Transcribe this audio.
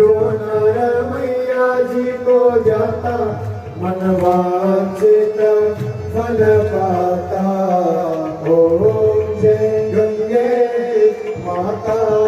जो नर मैया जी को जाता मन वांछित फल पाता। ओम जय गंगे माता